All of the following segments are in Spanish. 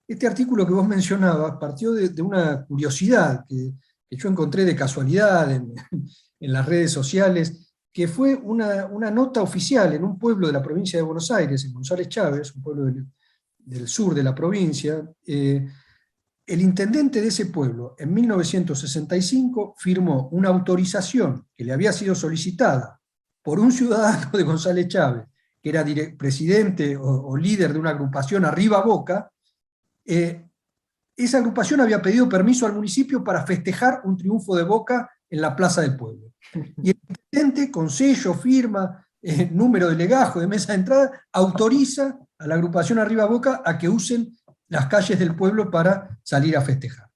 este artículo que vos mencionabas partió de una curiosidad que yo encontré de casualidad en las redes sociales, que fue una nota oficial en un pueblo de la provincia de Buenos Aires, en González Chávez, un pueblo del sur de la provincia. El intendente de ese pueblo, en 1965, firmó una autorización que le había sido solicitada por un ciudadano de González Chávez, que era presidente o líder de una agrupación Arriba Boca. Esa agrupación había pedido permiso al municipio para festejar un triunfo de Boca en la Plaza del Pueblo. Y el intendente, con sello, firma, número de legajo, de mesa de entrada, autoriza a la agrupación Arriba Boca a que usen las calles del pueblo para salir a festejar.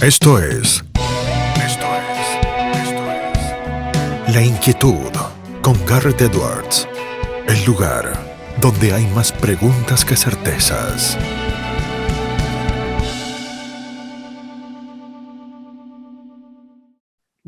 Esto es La Inquietud con Garrett Edwards. El lugar donde hay más preguntas que certezas.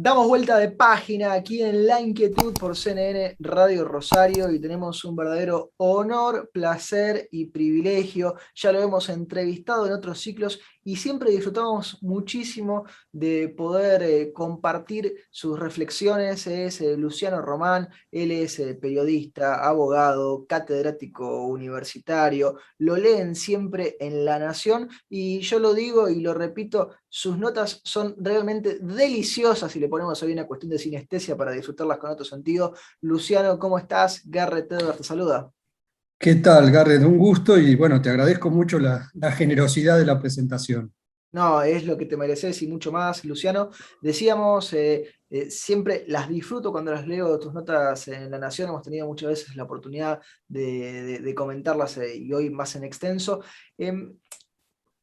Damos vuelta de página aquí en La Inquietud por CNN Radio Rosario y tenemos un verdadero honor, placer y privilegio. Ya lo hemos entrevistado en otros ciclos y siempre disfrutamos muchísimo de poder compartir sus reflexiones. Es Luciano Román, él es periodista, abogado, catedrático universitario, lo leen siempre en La Nación y yo lo digo y lo repito, sus notas son realmente deliciosas y le ponemos ahí una cuestión de sinestesia para disfrutarlas con otro sentido. Luciano, ¿cómo estás? Garrett Edwards te saluda. ¿Qué tal, Garrett? Un gusto y bueno, te agradezco mucho la generosidad de la presentación. No, es lo que te mereces y mucho más, Luciano. Decíamos, siempre las disfruto cuando las leo tus notas en La Nación. Hemos tenido muchas veces la oportunidad de comentarlas y hoy más en extenso.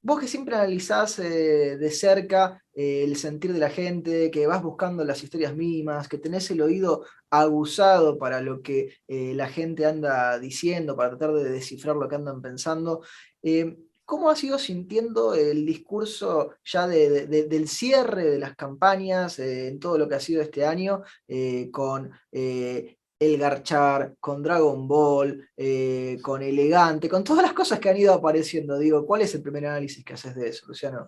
Vos que siempre analizás de cerca el sentir de la gente, que vas buscando las historias mínimas, que tenés el oído aguzado para lo que la gente anda diciendo, para tratar de descifrar lo que andan pensando, ¿cómo has ido sintiendo el discurso ya del cierre de las campañas en todo lo que ha sido este año con el Garchar, con Dragon Ball, con Elegante, con todas las cosas que han ido apareciendo? Digo, ¿cuál es el primer análisis que haces de eso, Luciano?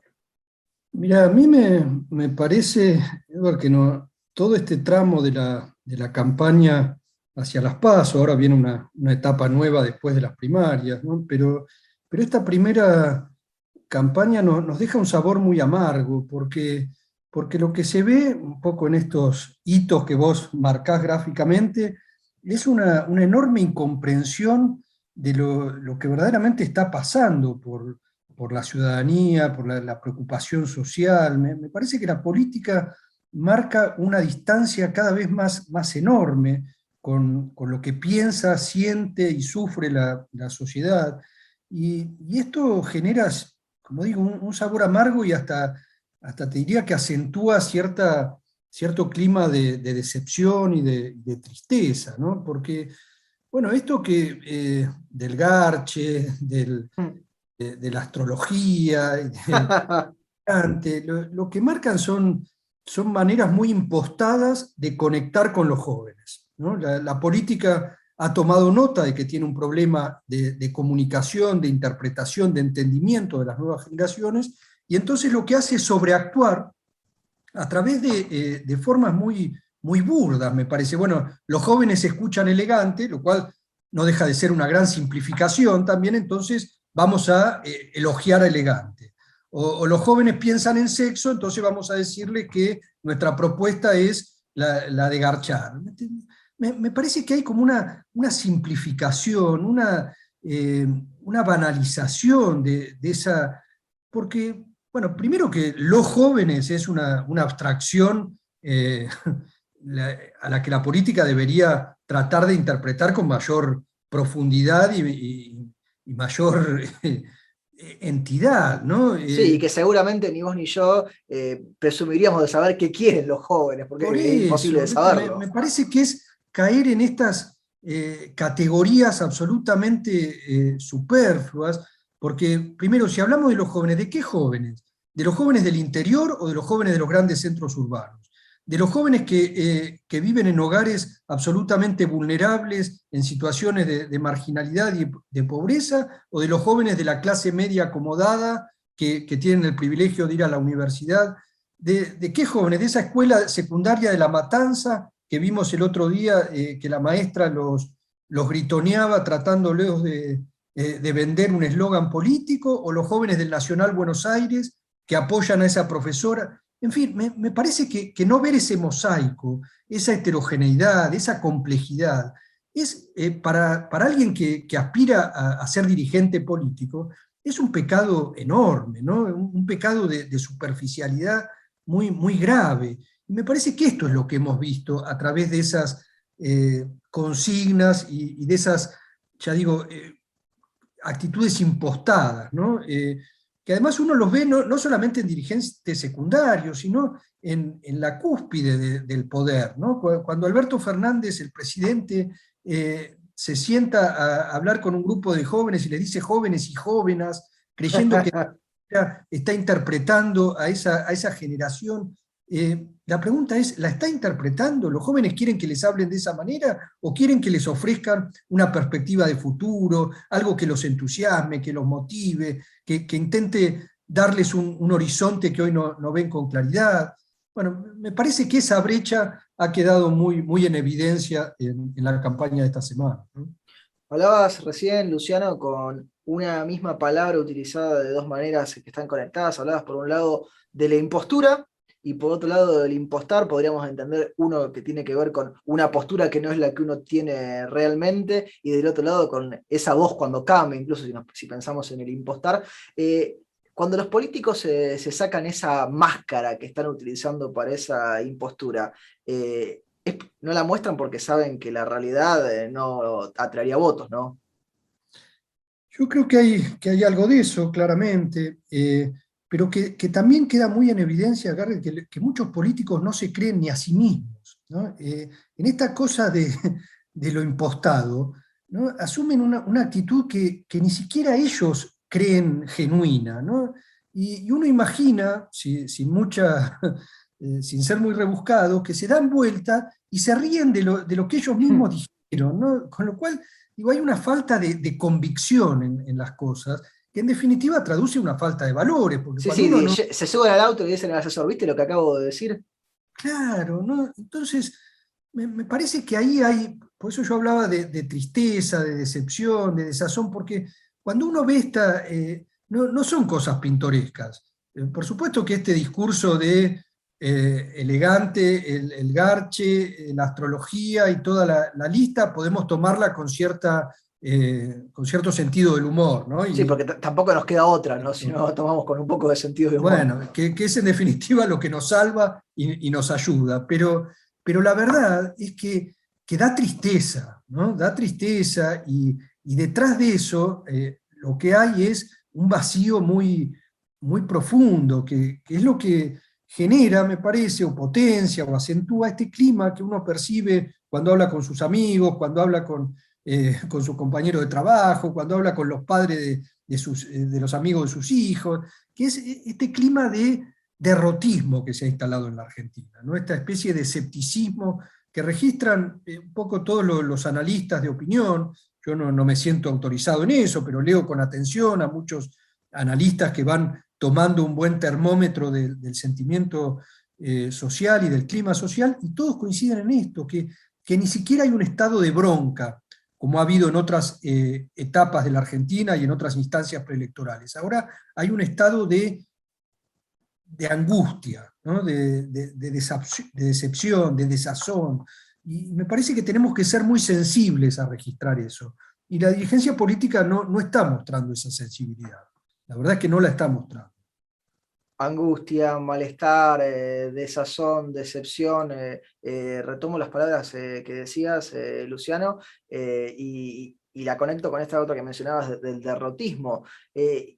Mira, a mí me parece, Edward, que no, todo este tramo de la campaña hacia las PASO, ahora viene una etapa nueva después de las primarias, ¿no? Pero esta primera campaña nos deja un sabor muy amargo, porque lo que se ve un poco en estos hitos que vos marcás gráficamente es una enorme incomprensión de lo que verdaderamente está pasando por la ciudadanía, por la preocupación social. Me parece que la política marca una distancia cada vez más enorme con lo que piensa, siente y sufre la sociedad. Y esto genera, como digo, un sabor amargo y hasta te diría que acentúa cierto clima de decepción y de tristeza, ¿no? Porque, bueno, esto que del garche, de la astrología, lo que marcan son maneras muy impostadas de conectar con los jóvenes, ¿no? La política ha tomado nota de que tiene un problema de comunicación, de interpretación, de entendimiento de las nuevas generaciones, y entonces lo que hace es sobreactuar a través de formas muy burdas, me parece. Bueno, los jóvenes escuchan elegante, lo cual no deja de ser una gran simplificación también, entonces vamos a elogiar a elegante. O los jóvenes piensan en sexo, entonces vamos a decirle que nuestra propuesta es la de garchar. Me parece que hay como una simplificación, una banalización de esa, porque, bueno, primero que los jóvenes es una abstracción a la que la política debería tratar de interpretar con mayor profundidad y mayor entidad, ¿no? Sí, y que seguramente ni vos ni yo presumiríamos de saber qué quieren los jóvenes, porque Por es imposible eso, de ¿viste? saberlo. Me parece que es caer en estas categorías absolutamente superfluas, porque primero, si hablamos de los jóvenes, ¿de qué jóvenes? ¿De los jóvenes del interior o de los jóvenes de los grandes centros urbanos? de los jóvenes que viven en hogares absolutamente vulnerables, en situaciones de marginalidad y de pobreza, o de los jóvenes de la clase media acomodada que tienen el privilegio de ir a la universidad. ¿De qué jóvenes? De esa escuela secundaria de La Matanza que vimos el otro día, que la maestra los gritoneaba tratándolos de vender un eslogan político, o los jóvenes del Nacional Buenos Aires que apoyan a esa profesora. En fin, me parece que no ver ese mosaico, esa heterogeneidad, esa complejidad, es para alguien que aspira a ser dirigente político, es un pecado enorme, ¿no? Un pecado de superficialidad muy, muy grave. Y me parece que esto es lo que hemos visto a través de esas consignas y de esas, ya digo, actitudes impostadas, ¿no? Que además uno los ve no solamente en dirigentes secundarios, sino en la cúspide del poder, ¿no? Cuando Alberto Fernández, el presidente, se sienta a hablar con un grupo de jóvenes y les dice jóvenes y jóvenes, creyendo que está interpretando a esa generación. La pregunta es, ¿la está interpretando? ¿Los jóvenes quieren que les hablen de esa manera o quieren que les ofrezcan una perspectiva de futuro, algo que los entusiasme, que los motive, que intente darles un horizonte que hoy no ven con claridad? Bueno, me parece que esa brecha ha quedado muy, muy en evidencia en la campaña de esta semana, ¿no? Hablabas recién, Luciano, con una misma palabra utilizada de dos maneras que están conectadas. Hablabas por un lado de la impostura y por otro lado del impostar. Podríamos entender uno que tiene que ver con una postura que no es la que uno tiene realmente, y del otro lado con esa voz cuando cambia, incluso si pensamos en el impostar. Cuando los políticos se sacan esa máscara que están utilizando para esa impostura, no la muestran porque saben que la realidad no atraería votos, ¿no? Yo creo que hay algo de eso, claramente, pero que también queda muy en evidencia, Garrett, que muchos políticos no se creen ni a sí mismos, ¿no? En esta cosa de lo impostado, ¿no? Asumen una actitud que ni siquiera ellos creen genuina, ¿no? Y uno imagina, sin ser muy rebuscado, que se dan vuelta y se ríen de lo que ellos mismos dijeron, ¿no? Con lo cual, digo, hay una falta de convicción en las cosas, que en definitiva traduce una falta de valores, porque Sí, cuando sí, uno no... se suben al auto y dicen al asesor, ¿viste lo que acabo de decir? Claro, ¿no? Entonces, me parece que ahí hay, por eso yo hablaba de tristeza, de decepción, de desazón, porque cuando uno ve no son cosas pintorescas. Por supuesto que este discurso de elegante, el garche, la astrología y toda la lista, podemos tomarla con cierto sentido del humor, ¿no? Sí, porque tampoco nos queda otra, ¿no? Si no tomamos con un poco de sentido de humor. Bueno, que es en definitiva lo que nos salva y nos ayuda, pero la verdad es que da tristeza, ¿no? Da tristeza y detrás de eso lo que hay es un vacío muy, muy profundo, que es lo que genera, me parece, o potencia o acentúa este clima que uno percibe cuando habla con sus amigos, cuando habla con su compañero de trabajo, cuando habla con los padres de los amigos de sus hijos, que es este clima de derrotismo que se ha instalado en la Argentina, ¿no? Esta especie de escepticismo que registran un poco todos los analistas de opinión. Yo no me siento autorizado en eso, pero leo con atención a muchos analistas que van tomando un buen termómetro del sentimiento social y del clima social, y todos coinciden en esto, que ni siquiera hay un estado de bronca, como ha habido en otras etapas de la Argentina y en otras instancias preelectorales. Ahora hay un estado de angustia, ¿no? de decepción, de desazón, y me parece que tenemos que ser muy sensibles a registrar eso. Y la dirigencia política no está mostrando esa sensibilidad. La verdad es que no la está mostrando. Angustia, malestar, desazón, decepción. Retomo las palabras que decías, Luciano, y la conecto con esta otra que mencionabas del derrotismo.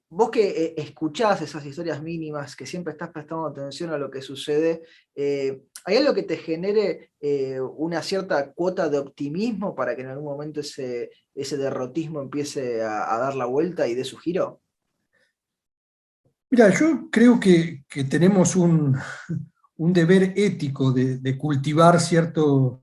Vos que escuchás esas historias mínimas, que siempre estás prestando atención a lo que sucede, ¿hay algo que te genere una cierta cuota de optimismo para que en algún momento ese derrotismo empiece a dar la vuelta y dé su giro? Mira, yo creo que tenemos un un deber ético de cultivar cierto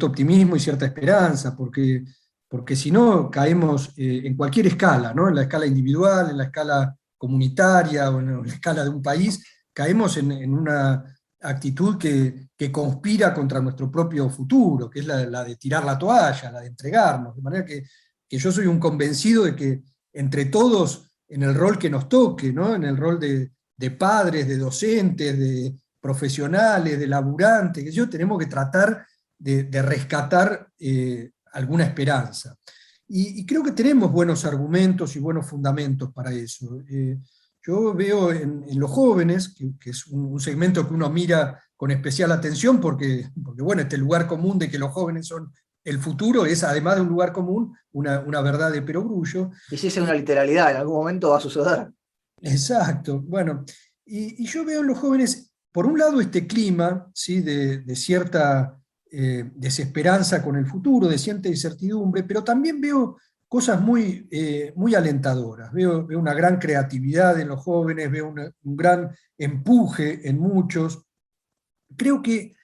optimismo y cierta esperanza, porque si no caemos en cualquier escala, ¿no? En la escala individual, en la escala comunitaria o en la escala de un país, caemos en una actitud que conspira contra nuestro propio futuro, que es la de tirar la toalla, la de entregarnos. De manera que yo soy un convencido de que entre todos, en el rol que nos toque, ¿no? En el rol de padres, de docentes, de profesionales, de laburantes, que yo tenemos que tratar de rescatar alguna esperanza. Y creo que tenemos buenos argumentos y buenos fundamentos para eso. Yo veo en los jóvenes, que es un segmento que uno mira con especial atención, porque bueno, este lugar común de que los jóvenes son el futuro es, además de un lugar común, una verdad de perogrullo. Y si es una literalidad, en algún momento va a suceder. Exacto. Bueno, y yo veo en los jóvenes, por un lado, este clima, ¿sí? de cierta desesperanza con el futuro, de cierta incertidumbre, pero también veo cosas muy alentadoras. Veo una gran creatividad en los jóvenes, veo un gran empuje en muchos. Creo que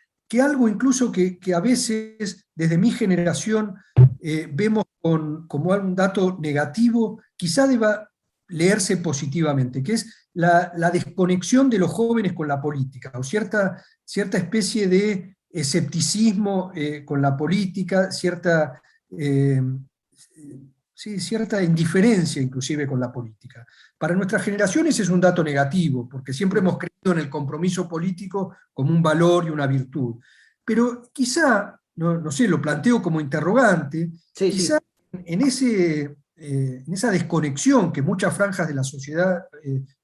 algo incluso que a veces desde mi generación vemos como un dato negativo, quizá deba leerse positivamente, que es la desconexión de los jóvenes con la política, o cierta especie de escepticismo con la política, cierta indiferencia inclusive con la política. Para nuestras generaciones es un dato negativo, porque siempre hemos creído en el compromiso político como un valor y una virtud. Pero quizá, no sé, lo planteo como interrogante, Sí, quizá sí. en esa desconexión que muchas franjas de la sociedad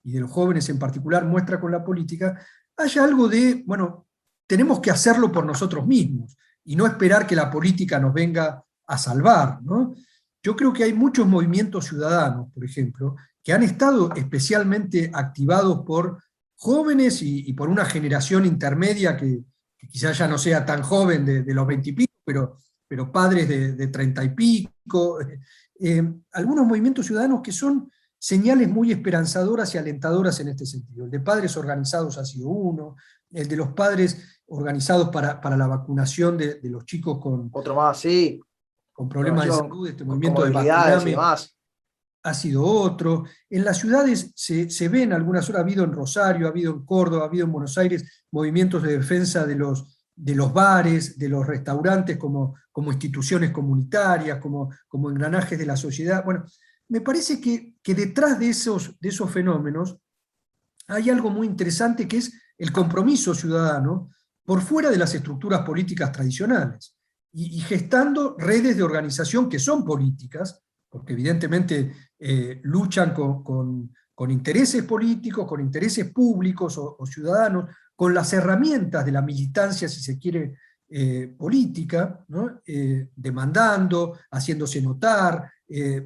y de los jóvenes en particular muestra con la política, haya algo de, bueno, tenemos que hacerlo por nosotros mismos y no esperar que la política nos venga a salvar, ¿no? Yo creo que hay muchos movimientos ciudadanos, por ejemplo, que han estado especialmente activados por jóvenes y por una generación intermedia que quizás ya no sea tan joven de los 20 y pico, pero padres de 30 y pico. Algunos movimientos ciudadanos que son señales muy esperanzadoras y alentadoras en este sentido. El de padres organizados ha sido uno, el de los padres organizados para la vacunación de los chicos Otro más, sí. con problemas de Con, salud, este con movimiento de movilidades y Vacuname demás. ha sido otro. En las ciudades se ven algunas horas, ha habido en Rosario, ha habido en Córdoba, ha habido en Buenos Aires movimientos de defensa de los bares, de los restaurantes como instituciones comunitarias, como engranajes de la sociedad. Bueno, me parece que detrás de esos fenómenos hay algo muy interesante que es el compromiso ciudadano por fuera de las estructuras políticas tradicionales y gestando redes de organización que son políticas, porque evidentemente luchan con intereses políticos, con intereses públicos o ciudadanos, con las herramientas de la militancia, si se quiere, política, ¿no? Demandando, haciéndose notar,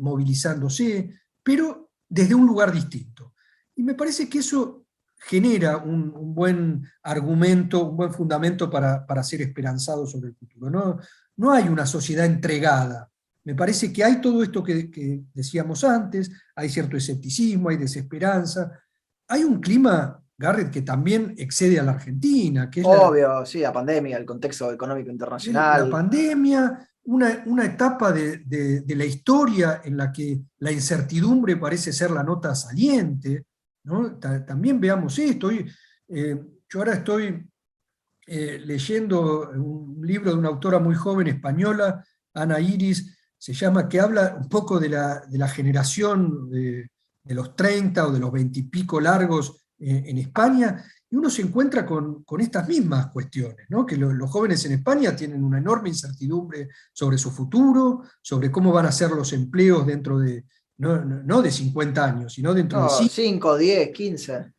movilizándose, pero desde un lugar distinto. Y me parece que eso genera un buen argumento, un buen fundamento para ser esperanzado sobre el futuro. No hay una sociedad entregada. Me parece que hay todo esto que decíamos antes, hay cierto escepticismo, hay desesperanza, hay un clima, Garrett, que también excede a la Argentina, que es Obvio, sí, la pandemia, el contexto económico la internacional. pandemia, una etapa de la historia en la que la incertidumbre parece ser la nota saliente, ¿no? También veamos esto. Yo ahora estoy leyendo un libro de una autora muy joven española, Ana Iris, se llama, que habla un poco de la generación de los 30 o de los 20 y pico largos en España, y uno se encuentra con estas mismas cuestiones, ¿no? Que los jóvenes en España tienen una enorme incertidumbre sobre su futuro, sobre cómo van a ser los empleos dentro de, no de 50 años, sino dentro de 5. 5, 10, 15.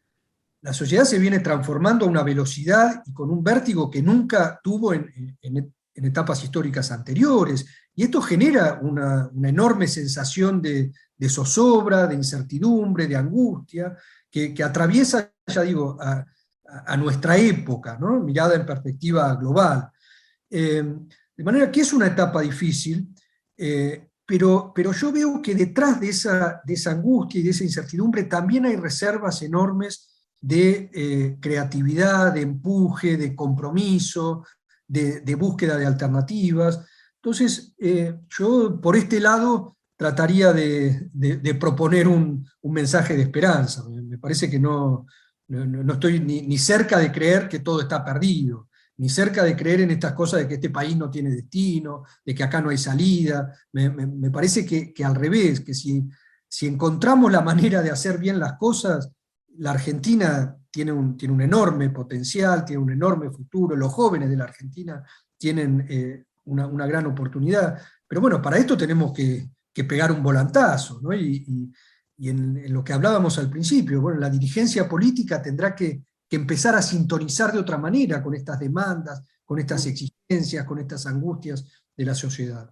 La sociedad se viene transformando a una velocidad y con un vértigo que nunca tuvo en etapas históricas anteriores, y esto genera una enorme sensación de zozobra, de incertidumbre, de angustia, que atraviesa, ya digo, a nuestra época, ¿no? Mirada en perspectiva global. De manera que es una etapa difícil, pero yo veo que detrás de esa angustia y de esa incertidumbre también hay reservas enormes de creatividad, de empuje, de compromiso, de búsqueda de alternativas. Entonces, yo por este lado trataría de proponer un mensaje de esperanza. Me parece que no estoy ni cerca de creer que todo está perdido, ni cerca de creer en estas cosas de que este país no tiene destino, de que acá no hay salida. Me parece que al revés, que si encontramos la manera de hacer bien las cosas, la Argentina tiene un enorme potencial, tiene un enorme futuro, los jóvenes de la Argentina tienen una gran oportunidad, pero bueno, para esto tenemos que pegar un volantazo, ¿no? Y en lo que hablábamos al principio, bueno, la dirigencia política tendrá que empezar a sintonizar de otra manera con estas demandas, con estas exigencias, con estas angustias de la sociedad.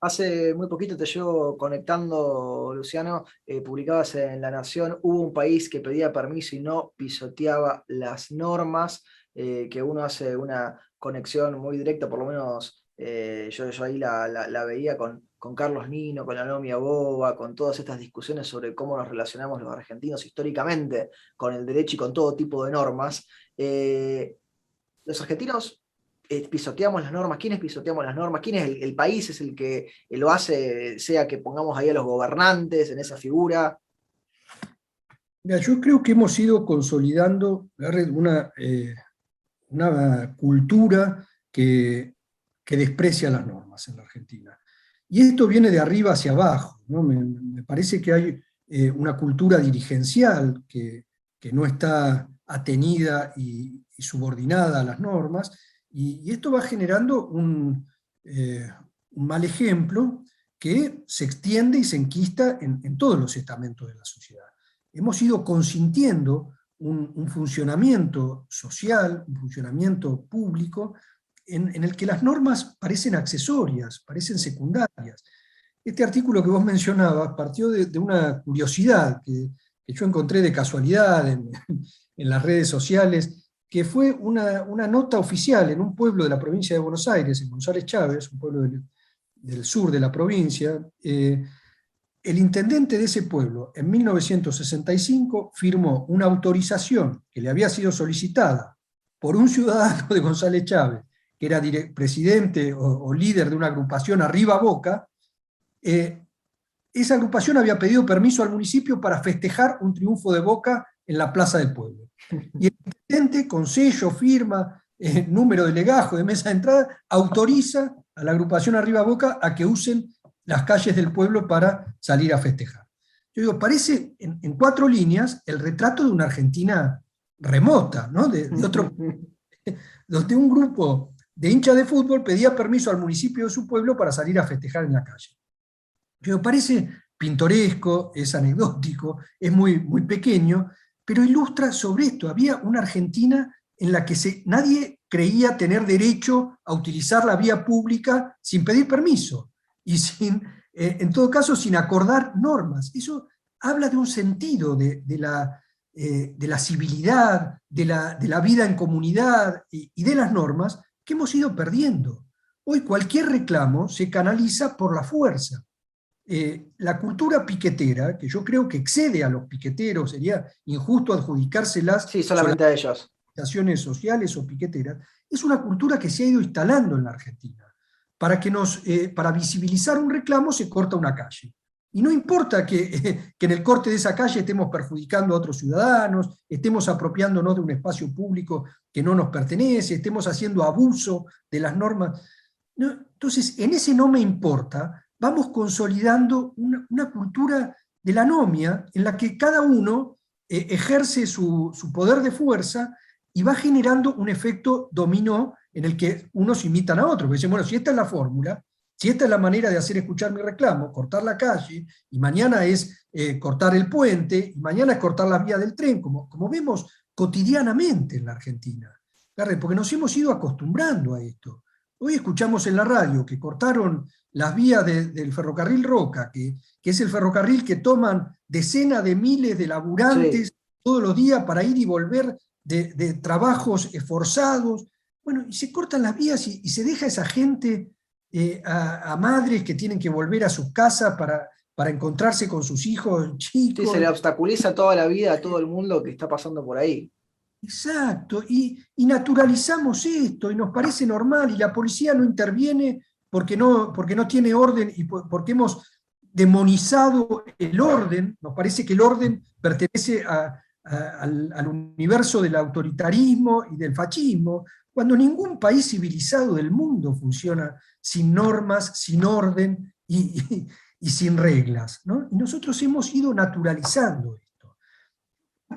Hace muy poquito te llevo conectando, Luciano, publicabas en La Nación, hubo un país que pedía permiso y no pisoteaba las normas, que uno hace una conexión muy directa, por lo menos yo ahí la veía con Carlos Nino, con la Nomia Boba, con todas estas discusiones sobre cómo nos relacionamos los argentinos históricamente con el derecho y con todo tipo de normas. Los argentinos pisoteamos las normas. ¿Quiénes pisoteamos las normas? ¿Quién es el país es el que lo hace, sea que pongamos ahí a los gobernantes en esa figura? Mira, yo creo que hemos ido consolidando una cultura que desprecia las normas en la Argentina. Y esto viene de arriba hacia abajo, ¿no? Me parece que hay una cultura dirigencial que no está atenida y subordinada a las normas, y esto va generando un mal ejemplo que se extiende y se enquista en todos los estamentos de la sociedad. Hemos ido consintiendo un funcionamiento social, un funcionamiento público, en el que las normas parecen accesorias, parecen secundarias. Este artículo que vos mencionabas partió de una curiosidad que yo encontré de casualidad en las redes sociales, que fue una nota oficial en un pueblo de la provincia de Buenos Aires, en González Chávez, un pueblo del sur de la provincia. El intendente de ese pueblo, en 1965, firmó una autorización que le había sido solicitada por un ciudadano de González Chávez, que era presidente o líder de una agrupación Arriba Boca. Esa agrupación había pedido permiso al municipio para festejar un triunfo de Boca en la plaza del pueblo. Y el intendente, con sello, firma, número de legajo, de mesa de entrada, autoriza a la agrupación Arriba Boca a que usen las calles del pueblo para salir a festejar. Yo digo, parece en 4 líneas el retrato de una Argentina remota, ¿no? Donde un grupo de hinchas de fútbol pedía permiso al municipio de su pueblo para salir a festejar en la calle. Yo parece pintoresco, es anecdótico, es muy, muy pequeño, pero ilustra sobre esto. Había una Argentina en la que nadie creía tener derecho a utilizar la vía pública sin pedir permiso y en todo caso sin acordar normas. Eso habla de un sentido de la civilidad, de la vida en comunidad y de las normas que hemos ido perdiendo. Hoy cualquier reclamo se canaliza por la fuerza. La cultura piquetera, que yo creo que excede a los piqueteros, sería injusto adjudicárselas solamente a ellos, organizaciones sociales o piqueteras, es una cultura que se ha ido instalando en la Argentina. Para visibilizar un reclamo se corta una calle. Y no importa que en el corte de esa calle estemos perjudicando a otros ciudadanos, estemos apropiándonos de un espacio público que no nos pertenece, estemos haciendo abuso de las normas. No, entonces, en ese no me importa, vamos consolidando una cultura de la anomia en la que cada uno ejerce su poder de fuerza y va generando un efecto dominó en el que unos imitan a otros. Porque dicen, bueno, si esta es la fórmula, si esta es la manera de hacer escuchar mi reclamo, cortar la calle, y mañana es cortar el puente, y mañana es cortar la vía del tren, como vemos cotidianamente en la Argentina. Porque nos hemos ido acostumbrando a esto. Hoy escuchamos en la radio que cortaron las vías del ferrocarril Roca, que es el ferrocarril que toman decenas de miles de laburantes todos los días para ir y volver de trabajos forzados. Bueno, y se cortan las vías y se deja a esa gente, a madres que tienen que volver a sus casas para encontrarse con sus hijos Sí, chicos. se le obstaculiza toda la vida a todo el mundo que está pasando por ahí. Exacto, y naturalizamos esto y nos parece normal y la policía no interviene porque no tiene orden y porque hemos demonizado el orden, nos parece que el orden pertenece al universo del autoritarismo y del fascismo, cuando ningún país civilizado del mundo funciona sin normas, sin orden y sin reglas, ¿no? Y nosotros hemos ido naturalizando esto.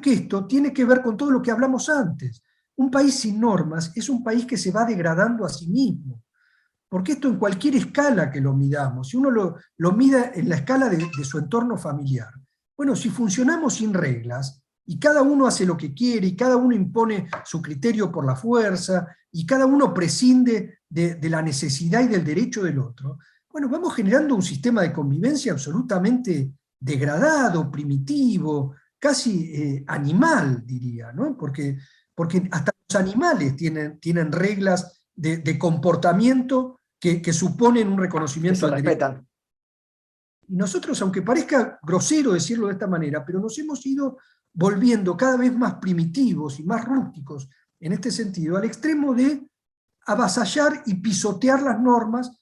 Que esto tiene que ver con todo lo que hablamos antes. Un país sin normas es un país que se va degradando a sí mismo. Porque esto en cualquier escala que lo midamos, si uno lo mida en la escala de su entorno familiar, bueno, si funcionamos sin reglas, y cada uno hace lo que quiere, y cada uno impone su criterio por la fuerza, y cada uno prescinde de la necesidad y del derecho del otro, bueno, vamos generando un sistema de convivencia absolutamente degradado, primitivo, casi animal, diría, ¿no? Porque hasta los animales tienen reglas de comportamiento que suponen un Que reconocimiento se al derecho. respetan. Y nosotros, aunque parezca grosero decirlo de esta manera, pero nos hemos ido volviendo cada vez más primitivos y más rústicos en este sentido, al extremo de avasallar y pisotear las normas,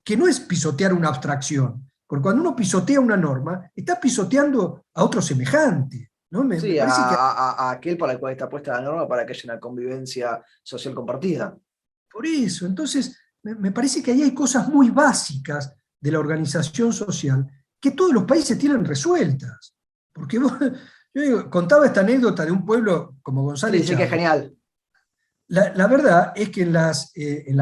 que no es pisotear una abstracción, porque cuando uno pisotea una norma, está pisoteando a otro semejante, ¿no? Me Sí, parece que a aquel para el cual está puesta la norma para que haya una convivencia social compartida. por eso, entonces, me parece que ahí hay cosas muy básicas de la organización social que todos los países tienen resueltas. Porque yo contaba esta anécdota de un pueblo como Sí, González sí que es Chávez. genial. La verdad es que en las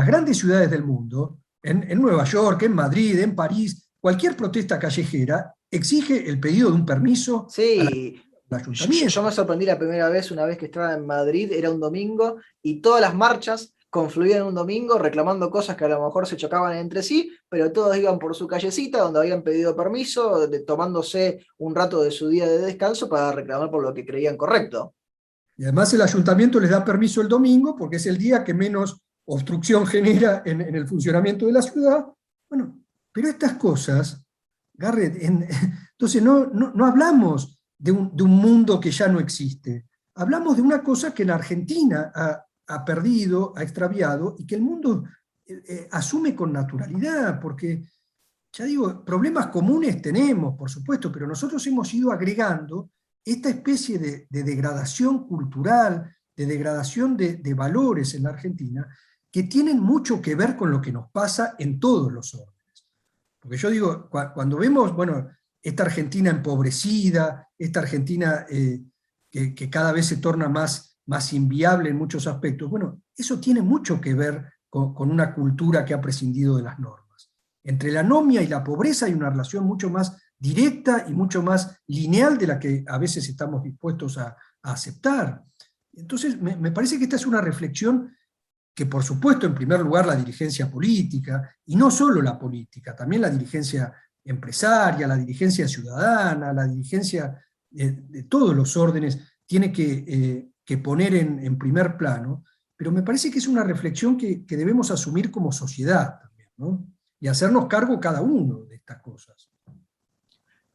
grandes ciudades del mundo, en Nueva York, en Madrid, en París, cualquier protesta callejera exige el pedido de un permiso Sí, al yo ayuntamiento. me sorprendí la primera vez, una vez que estaba en Madrid, era un domingo, y todas las marchas confluían en un domingo reclamando cosas que a lo mejor se chocaban entre sí, pero todos iban por su callecita donde habían pedido permiso, tomándose un rato de su día de descanso para reclamar por lo que creían correcto. Y además el ayuntamiento les da permiso el domingo porque es el día que menos obstrucción genera en el funcionamiento de la ciudad. Bueno, pero estas cosas, Garrett, entonces no hablamos de un mundo que ya no existe. Hablamos de una cosa que la Argentina ha perdido, ha extraviado, y que el mundo asume con naturalidad, porque, ya digo, problemas comunes tenemos, por supuesto, pero nosotros hemos ido agregando esta especie de degradación cultural, de degradación de valores en la Argentina, que tienen mucho que ver con lo que nos pasa en todos los órdenes. Porque yo digo, cuando vemos, bueno, esta Argentina empobrecida, esta Argentina que cada vez se torna más inviable en muchos aspectos, bueno, eso tiene mucho que ver con una cultura que ha prescindido de las normas. Entre la anomia y la pobreza hay una relación mucho más directa y mucho más lineal de la que a veces estamos dispuestos a aceptar. Entonces, me parece que esta es una reflexión que, por supuesto, en primer lugar, la dirigencia política, y no solo la política, también la dirigencia empresaria, la dirigencia ciudadana, la dirigencia de todos los órdenes, tiene que poner en primer plano, pero me parece que es una reflexión que debemos asumir como sociedad también, ¿no? Y hacernos cargo cada uno de estas cosas.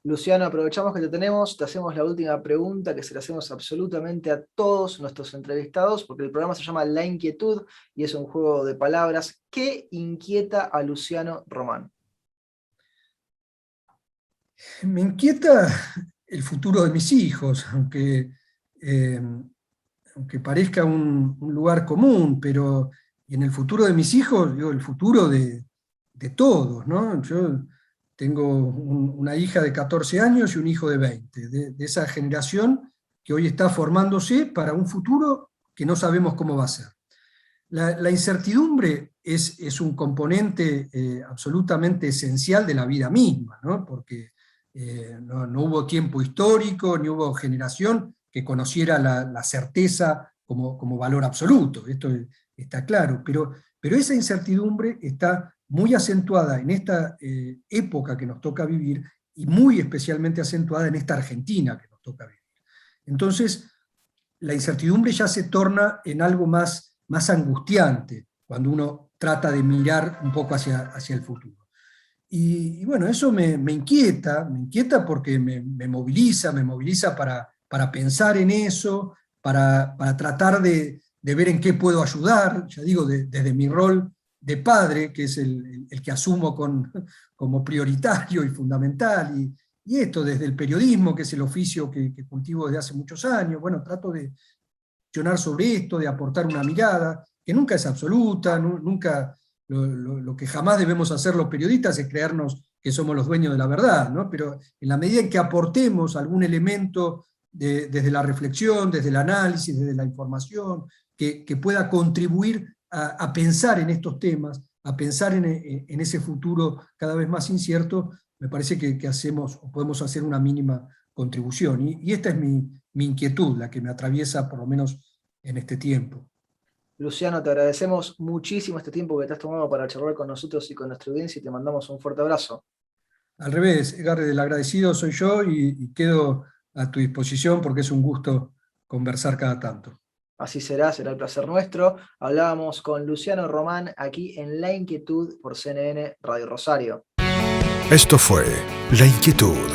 Luciano, aprovechamos que te tenemos, te hacemos la última pregunta que se la hacemos absolutamente a todos nuestros entrevistados, porque el programa se llama La Inquietud y es un juego de palabras. ¿Qué inquieta a Luciano Román? Me inquieta el futuro de mis hijos, aunque parezca un lugar común, pero en el futuro de mis hijos, digo, el futuro de todos, ¿no? Yo tengo una hija de 14 años y un hijo de 20, de esa generación que hoy está formándose para un futuro que no sabemos cómo va a ser. La incertidumbre es un componente absolutamente esencial de la vida misma, ¿no? Porque no hubo tiempo histórico, ni hubo generación que conociera la certeza como valor absoluto, esto está claro, pero esa incertidumbre está muy acentuada en esta época que nos toca vivir y muy especialmente acentuada en esta Argentina que nos toca vivir. Entonces, la incertidumbre ya se torna en algo más angustiante cuando uno trata de mirar un poco hacia el futuro. Y bueno, eso me inquieta porque me moviliza para pensar en eso, para tratar de ver en qué puedo ayudar, ya digo, desde mi rol de padre, que es el que asumo como prioritario y fundamental, y esto desde el periodismo, que es el oficio que cultivo desde hace muchos años. Bueno, trato de reflexionar sobre esto, de aportar una mirada, que nunca es absoluta, nunca... Lo que jamás debemos hacer los periodistas es creernos que somos los dueños de la verdad, ¿no? Pero en la medida en que aportemos algún elemento desde la reflexión, desde el análisis, desde la información, que pueda contribuir a pensar en estos temas, a pensar en ese futuro cada vez más incierto, me parece que hacemos o podemos hacer una mínima contribución. Y esta es mi inquietud, la que me atraviesa por lo menos en este tiempo. Luciano, te agradecemos muchísimo este tiempo que te has tomado para charlar con nosotros y con nuestra audiencia y te mandamos un fuerte abrazo. Al revés, Garret, el agradecido soy yo y quedo a tu disposición porque es un gusto conversar cada tanto. Así será el placer nuestro. Hablábamos con Luciano Román aquí en La Inquietud por CNN Radio Rosario. Esto fue La Inquietud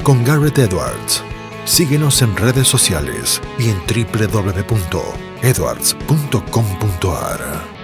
con Garret Edwards. Síguenos en redes sociales y en www.edwards.com.ar.